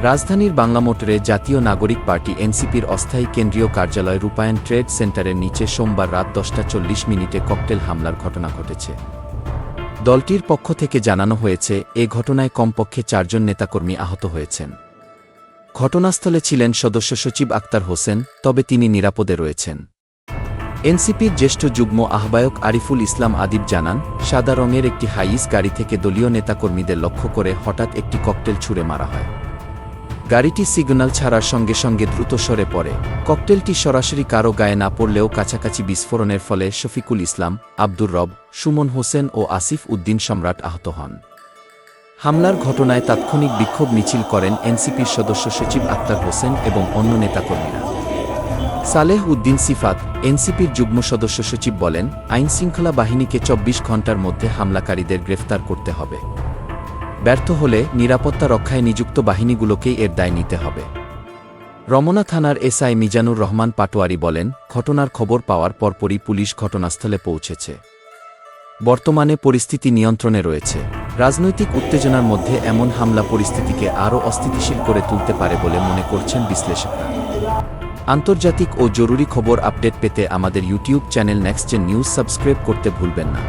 রাজধানীর বাংলামোটরে জাতীয় নাগরিক পার্টি এনসিপির অস্থায়ী কেন্দ্রীয় কার্যালয় রূপায়ণ ট্রেড সেন্টারের নিচে সোমবার রাত 10:40 ককটেল হামলার ঘটনা ঘটেছে। দলটির পক্ষ থেকে জানানো হয়েছে, এ ঘটনায় কমপক্ষে 4 জন নেতাকর্মী আহত হয়েছেন। ঘটনাস্থলে ছিলেন সদস্য সচিব আক্তার হোসেন, তবে তিনি নিরাপদে রয়েছেন। এনসিপির জ্যেষ্ঠ যুগ্ম আহ্বায়ক আরিফুল ইসলাম আদিব জানান, সাদা রঙের একটি হাইস গাড়ি থেকে দলীয় নেতাকর্মীদের লক্ষ্য করে হঠাৎ একটি ককটেল ছুড়ে মারা হয়। গাড়িটি সিগন্যাল ছাড়ার সঙ্গে সঙ্গে দ্রুত সরে পড়ে। ককটেলটি সরাসরি কারও গায়ে না পড়লেও কাছাকাছি বিস্ফোরণের ফলে শফিকুল ইসলাম, আব্দুর রব, সুমন হোসেন ও আসিফ উদ্দিন সম্রাট আহত হন। হামলার ঘটনায় তাৎক্ষণিক বিক্ষোভ মিছিল করেন এনসিপির সদস্য সচিব আক্তার হোসেন এবং অন্য নেতাকর্মীরা। সালেহ উদ্দিন সিফাত, এনসিপির যুগ্ম সদস্য সচিব বলেন, আইনশৃঙ্খলা বাহিনীকে 24 ঘণ্টার মধ্যে হামলাকারীদের গ্রেফতার করতে হবে। ব্যর্থ হলে নিরাপত্তা রক্ষায় নিযুক্ত বাহিনীগুলোকেই এর দায় নিতে হবে। রমনা থানার এসআই মিজানুর রহমান পাটোয়ারি বলেন, ঘটনার খবর পাওয়ার পরপরই পুলিশ ঘটনাস্থলে পৌঁছেছে। বর্তমানে পরিস্থিতি নিয়ন্ত্রণে রয়েছে। রাজনৈতিক উত্তেজনার মধ্যে এমন হামলা পরিস্থিতিকে আরও অস্থিতিশীল করে তুলতে পারে বলে মনে করছেন বিশ্লেষকরা। আন্তর্জাতিক ও জরুরি খবর আপডেট পেতে আমাদের YouTube channel Next Gen News subscribe করতে ভুলবেন না।